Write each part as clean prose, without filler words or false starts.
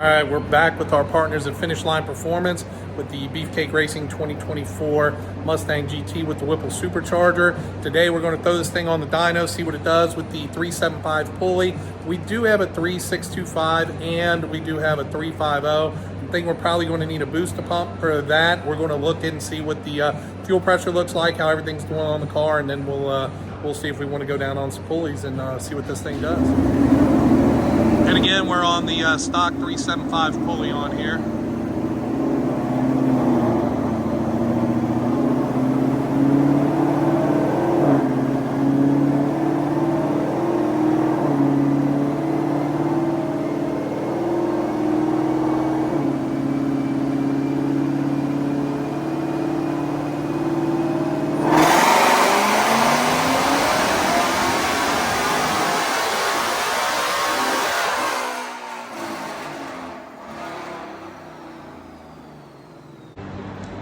All right, we're back with our partners at Finish Line Performance with the Beefcake Racing 2024 Mustang GT with the Whipple Supercharger. Today we're going to throw this thing on the dyno, see what it does with the 375 pulley. We do have a 3625 and we do have a 350. I think we're probably going to need a booster pump for that. We're going to look in and see what the fuel pressure looks like, how everything's going on the car, and then we'll see if we want to go down on some pulleys and see what this thing does. And again, we're on the stock 375 pulley on here.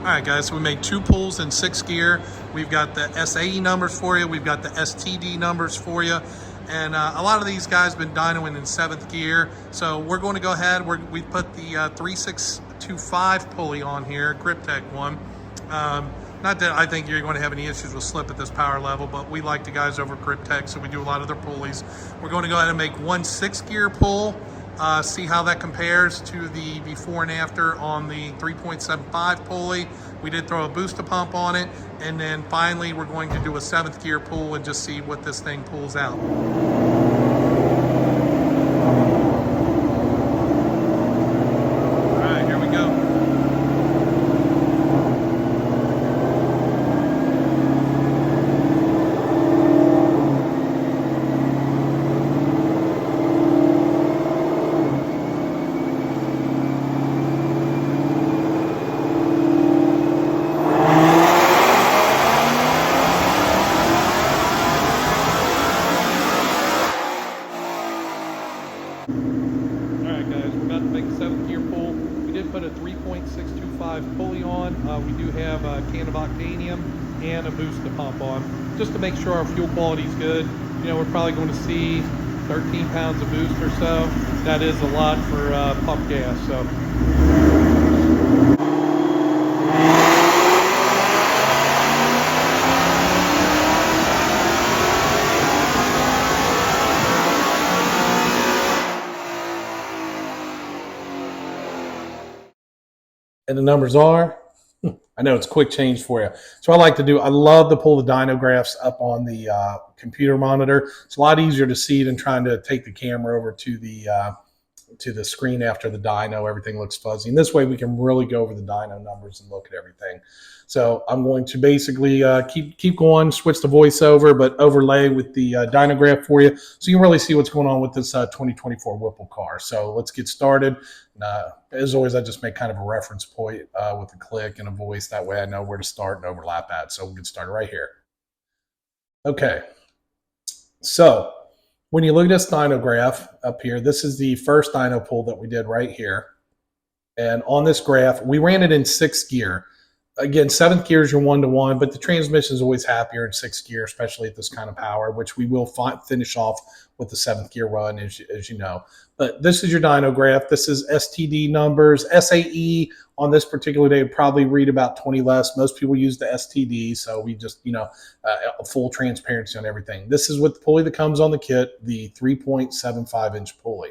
All right, guys, so we made 2 pulls in 6 gear. We've got the SAE numbers for you. We've got the STD numbers for you. And a lot of these guys have been dynoing in 7th gear. So we're going to go ahead. We put the 3625 pulley on here, Grip Tech one. Not that I think you're going to have any issues with slip at this power level, but we like the guys over Grip Tech, so we do a lot of their pulleys. We're going to go ahead and make 1 6-gear pull. See how that compares to the before and after on the 3.75 pulley. We did throw a booster pump on it, and then finally we're going to do a 7th gear pull and just see what this thing pulls out. All right, here we go. Make a 7th gear pull. We did put a 3.625 pulley on. We do have a can of octanium and a booster pump on, just to make sure our fuel quality is good. You know, we're probably going to see 13 pounds of boost or so. That is a lot for pump gas. So. And the numbers are, I know it's quick change for you. So I love to pull the dyno graphs up on the computer monitor. It's a lot easier to see than trying to take the camera over to the screen after the dyno. Everything looks fuzzy. And this way we can really go over the dyno numbers and look at everything. So I'm going to basically keep going, switch the voiceover, but overlay with the dyno graph for you, so you can really see what's going on with this 2024 Whipple car. So let's get started. As always, I just make kind of a reference point with a click and a voice. That way I know where to start and overlap at. So we'll get started right here. Okay. So when you look at this dyno graph up here, this is the first dyno pull that we did right here. And on this graph, we ran it in 6th gear. Again, 7th gear is your 1-to-1, but the transmission is always happier in 6th gear, especially at this kind of power, which we will finish off with the 7th gear run, as you know. But this is your dyno graph. This is STD numbers. SAE on this particular day would probably read about 20 less. Most people use the STD, so we just, full transparency on everything. This is with the pulley that comes on the kit, the 3.75-inch pulley.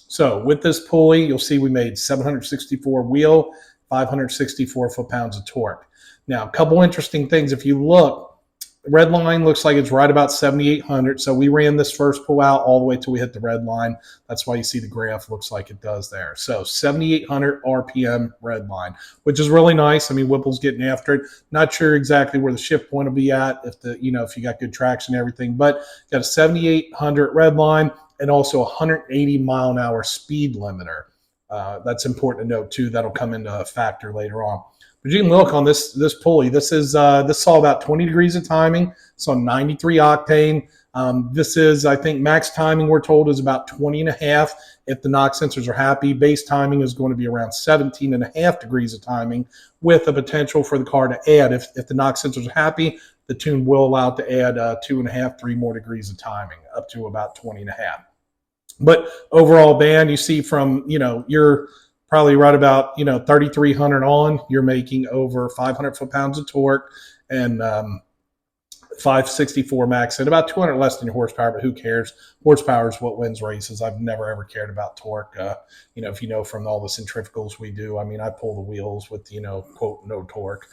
So with this pulley, you'll see we made 764 wheel, 564 foot-pounds of torque. Now, a couple interesting things. If you look, the red line looks like it's right about 7,800. So we ran this first pull out all the way till we hit the red line. That's why you see the graph looks like it does there. So 7,800 RPM red line, which is really nice. I mean, Whipple's getting after it. Not sure exactly where the shift point will be at if you got good traction and everything, but got a 7,800 red line and also a 180 mile an hour speed limiter. That's important to note too. That'll come into a factor later on. But you can look on this pulley. This saw about 20 degrees of timing. It's on 93 octane. This is, I think, max timing we're told is about 20 and a half. If the knock sensors are happy, base timing is going to be around 17 and a half degrees of timing, with a potential for the car to add. If the knock sensors are happy, the tune will allow it to add 2.5, 3 more degrees of timing, up to about 20 and a half. But overall band, you see from, you're probably right about, 3,300 on, you're making over 500 foot-pounds of torque and 564 max at about 200 less than your horsepower, but who cares? Horsepower is what wins races. I've never ever cared about torque. If you know from all the centrifugals we do, I mean, I pull the wheels with, quote, no torque.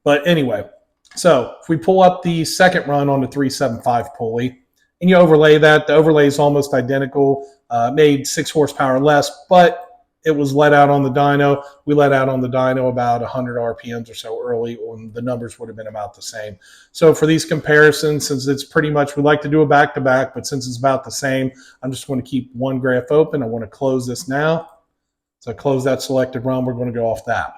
But anyway, so if we pull up the second run on the 375 pulley and you overlay that, the overlay is almost identical, made 6 horsepower less, but it was let out on the dyno. We let out on the dyno about 100 RPMs or so early, and the numbers would have been about the same. So for these comparisons, since it's pretty much, we like to do a back-to-back, but since it's about the same, I'm just going to keep one graph open. I want to close this now. So I close that selected run. We're going to go off that.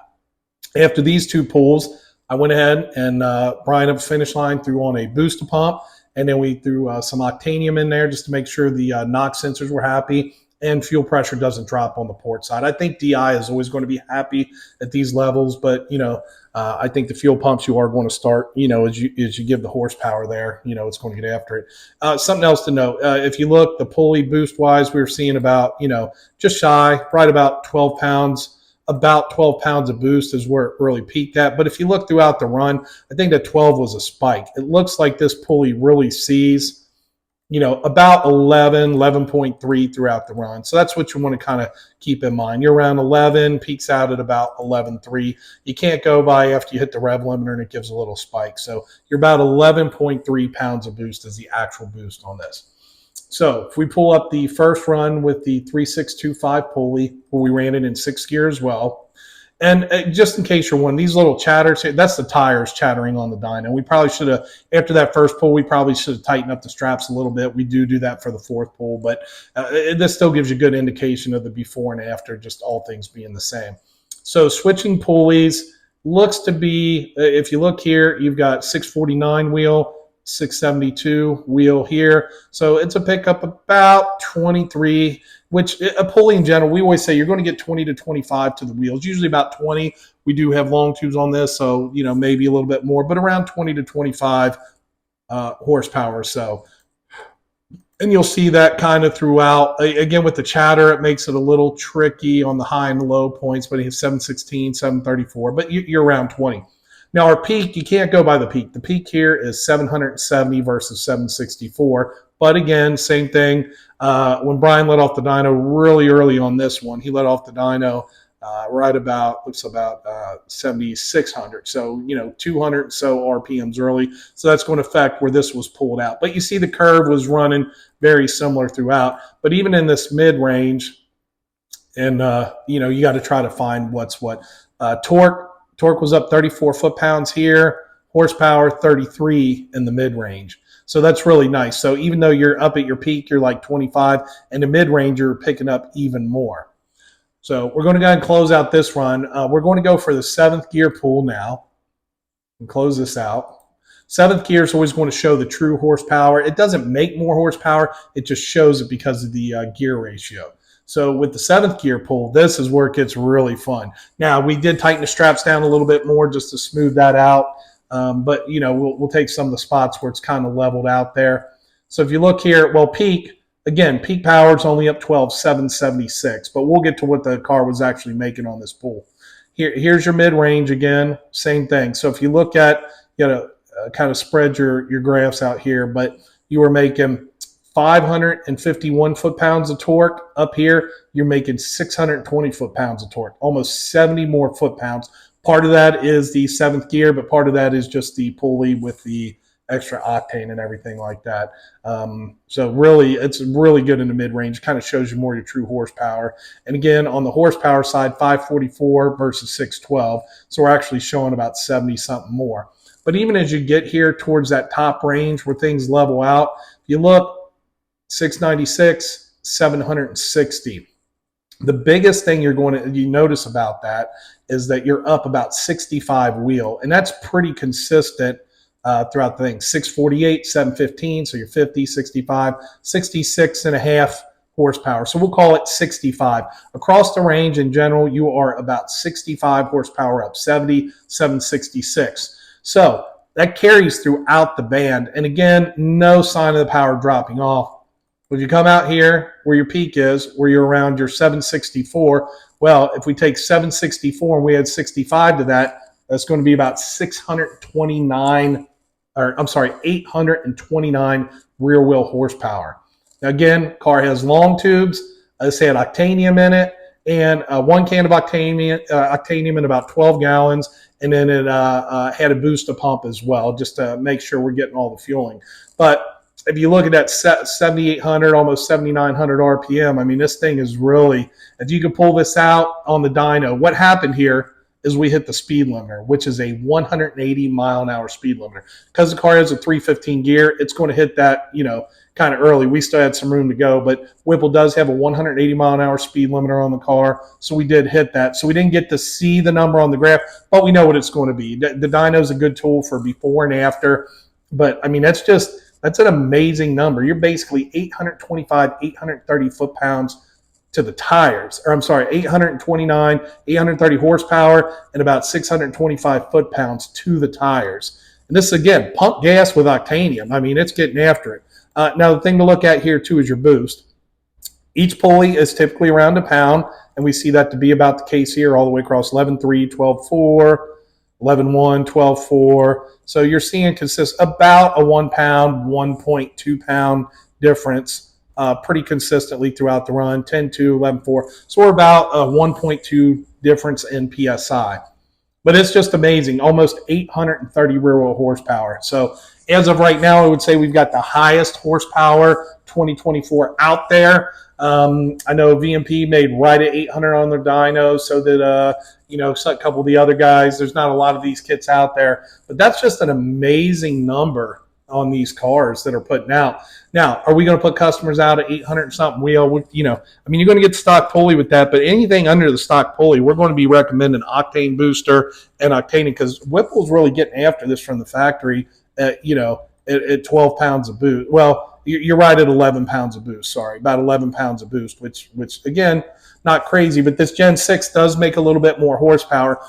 After these 2 pulls, I went ahead and Brian up the finish line, threw on a booster pump, and then we threw some octanium in there just to make sure the NOx sensors were happy and fuel pressure doesn't drop on the port side. I think DI is always going to be happy at these levels, but I think the fuel pumps you are going to start, as you give the horsepower there, it's going to get after it. Something else to note, if you look, the pulley boost wise, we were seeing about, just shy, right about 12 pounds. About 12 pounds of boost is where it really peaked at. But if you look throughout the run, I think that 12 was a spike. It looks like this pulley really sees, about 11.3 throughout the run. So that's what you want to kind of keep in mind. You're around 11, peaks out at about 11.3. You can't go by after you hit the rev limiter and it gives a little spike. So you're about 11.3 pounds of boost is the actual boost on this. So if we pull up the first run with the 3625 pulley, where we ran it in 6 gear as well, and just in case you're one, these little chatters, that's the tires chattering on the dyno. We probably should have, after that first pull, we probably should have tightened up the straps a little bit. We do that for the 4th pull, but this still gives you a good indication of the before and after, just all things being the same. So switching pulleys looks to be, if you look here, you've got 649 wheel, 672 wheel here. So it's a pickup about 23, which a pulley in general, we always say you're going to get 20 to 25 to the wheels, usually about 20. We do have long tubes on this, so, maybe a little bit more, but around 20 to 25 horsepower or so. And you'll see that kind of throughout. Again, with the chatter, it makes it a little tricky on the high and low points, but you have 716, 734, but you're around 20. Now, our peak, you can't go by the peak. The peak here is 770 versus 764. But again, same thing. When Brian let off the dyno really early on this one, he let off the dyno right about, looks about 7,600. So, 200 or so RPMs early. So that's going to affect where this was pulled out. But you see the curve was running very similar throughout. But even in this mid-range, and, you got to try to find what's what. Torque was up 34 foot-pounds here, horsepower 33 in the mid-range. So that's really nice. So even though you're up at your peak, you're like 25, and the mid-range, you're picking up even more. So we're going to go ahead and close out this run. We're going to go for the 7th gear pull now and close this out. 7th gear is always going to show the true horsepower. It doesn't make more horsepower. It just shows it because of the gear ratio. So with the 7th gear pull, this is where it gets really fun. Now, we did tighten the straps down a little bit more just to smooth that out. But, we'll take some of the spots where it's kind of leveled out there. So if you look here, well, peak power is only up 12, 776. But we'll get to what the car was actually making on this pull. Here's your mid-range again, same thing. So if you look at, kind of spread your graphs out here, but you were making 551 foot-pounds of torque. Up here, you're making 620 foot-pounds of torque, almost 70 more foot-pounds. Part of that is the 7th gear, but part of that is just the pulley with the extra octane and everything like that. So really, it's really good in the mid-range. Kind of shows you more your true horsepower. And again, on the horsepower side, 544 versus 612. So we're actually showing about 70-something more. But even as you get here towards that top range where things level out, if you look, 696, 760. The biggest thing you notice about that is that you're up about 65 wheel, and that's pretty consistent throughout the thing. 648, 715, so you're 50, 65, 66 and a half horsepower. So we'll call it 65. Across the range in general, you are about 65 horsepower up, 70, 766. So that carries throughout the band. And again, no sign of the power dropping off. When you come out here where your peak is, where you're around your 764, well, if we take 764 and we add 65 to that, that's going to be about 629, or I'm sorry, 829 rear wheel horsepower. Now again, car has long tubes. This had octanium in it, and 1 can of octanium in about 12 gallons, and then it had a booster pump as well, just to make sure we're getting all the fueling. But if you look at that 7,800, almost 7,900 RPM, I mean, this thing is really, if you could pull this out on the dyno, what happened here is we hit the speed limiter, which is a 180 mile an hour speed limiter. Because the car has a 315 gear, it's going to hit that, kind of early. We still had some room to go, but Whipple does have a 180 mile an hour speed limiter on the car, so we did hit that. So we didn't get to see the number on the graph, but we know what it's going to be. The dyno is a good tool for before and after, but I mean, that's an amazing number. You're basically 825, 830 foot-pounds to the tires, or I'm sorry, 829, 830 horsepower, and about 625 foot-pounds to the tires. And this is, again, pump gas with octanium. I mean, it's getting after it. Now, the thing to look at here, too, is your boost. Each pulley is typically around a pound, and we see that to be about the case here all the way across 11.3, 12.4, 11.1, 12.4. So you're seeing about a 1 pound, 1.2 pound difference pretty consistently throughout the run, 10.2, 11.4. So we're about a 1.2 difference in PSI. But it's just amazing, almost 830 rear wheel horsepower. So as of right now, I would say we've got the highest horsepower 2024 out there. I know VMP made right at 800 on their dyno, so that a couple of the other guys, there's not a lot of these kits out there, but that's just an amazing number on these cars that are putting out. Now, are we going to put customers out at 800 and something wheel? I mean, you're going to get stock pulley with that, but anything under the stock pulley, we're going to be recommending octane booster and octane, because Whipple's really getting after this from the factory at 12 pounds of boost. Well, you're right at 11 pounds of boost. Sorry, about 11 pounds of boost, which again, not crazy, but this Gen 6 does make a little bit more horsepower.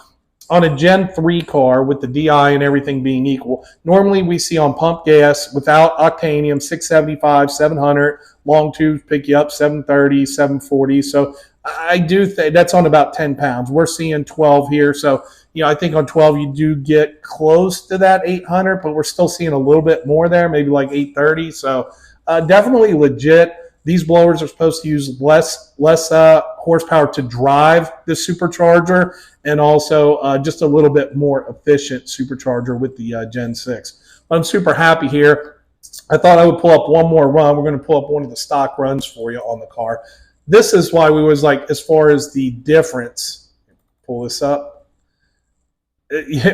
On a Gen 3 car with the DI and everything being equal, normally we see on pump gas without octanium 675, 700, long tubes pick you up 730, 740. So I do think that's on about 10 pounds. We're seeing 12 here. So, I think on 12 you do get close to that 800, but we're still seeing a little bit more there, maybe like 830. So definitely legit. These blowers are supposed to use less horsepower to drive the supercharger, and also just a little bit more efficient supercharger with the Gen 6. But I'm super happy here. I thought I would pull up one more run. We're going to pull up one of the stock runs for you on the car. This is why we was like, as far as the difference, pull this up,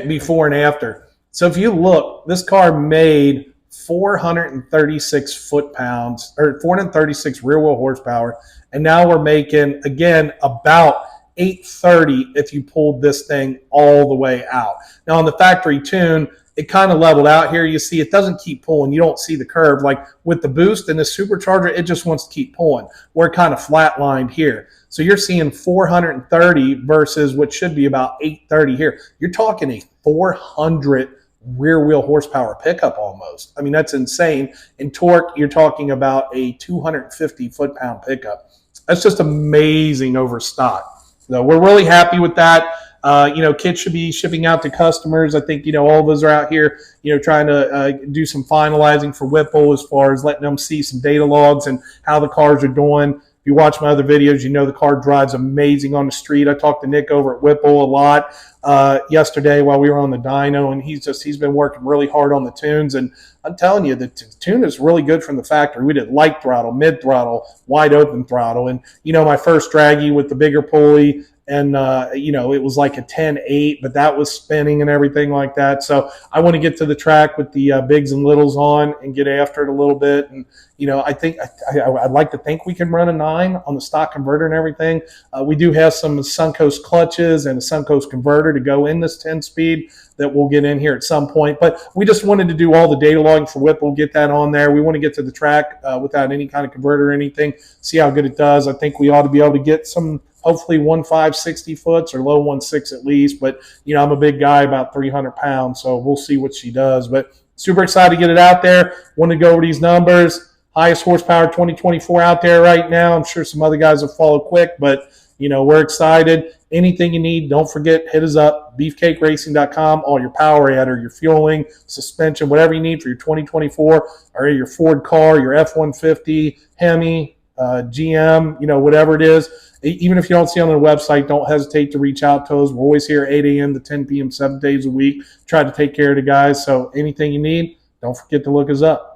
before and after. So if you look, this car made 436 foot-pounds, or 436 rear wheel horsepower, and now we're making, again, about 830 if you pulled this thing all the way out. Now on the factory tune, it kind of leveled out here. You see it doesn't keep pulling. You don't see the curve. Like with the boost and the supercharger, it just wants to keep pulling. We're kind of flatlined here. So you're seeing 430 versus what should be about 830 here. You're talking a 400 rear wheel horsepower pickup almost. I mean, that's insane. In torque, you're talking about a 250 foot-pound pickup. That's just amazing over stock. So we're really happy with that. Kits should be shipping out to customers. I think, all of us are out here, trying to do some finalizing for Whipple as far as letting them see some data logs and how the cars are doing. If you watch my other videos, the car drives amazing on the street. I talked to Nick over at Whipple a lot yesterday while we were on the dyno, and he's been working really hard on the tunes. And I'm telling you, the tune is really good from the factory. We did light throttle, mid throttle, wide open throttle. And, my first draggy with the bigger pulley, and, it was like a 10.8, but that was spinning and everything like that. So I want to get to the track with the bigs and littles on and get after it a little bit. And, I think I'd like to think we can run a 9 on the stock converter and everything. We do have some Suncoast clutches and a Suncoast converter to go in this 10-speed that we'll get in here at some point. But we just wanted to do all the data logging for Whipple, get that on there. We want to get to the track without any kind of converter or anything, see how good it does. I think we ought to be able to get some, hopefully 1.5 60 foots or low 1.6 at least. But, I'm a big guy, about 300 pounds, so we'll see what she does. But super excited to get it out there. Want to go over these numbers. highest horsepower 2024 out there right now. I'm sure some other guys will follow quick, but we're excited. Anything you need, don't forget, hit us up, beefcakeracing.com. All your power adder, your fueling, suspension, whatever you need for your 2024 or your Ford car, your F-150, Hemi, GM, whatever it is. Even if you don't see it on the website, don't hesitate to reach out to us. We're always here 8 a.m. to 10 p.m. 7 days a week. Try to take care of the guys. So anything you need, don't forget to look us up.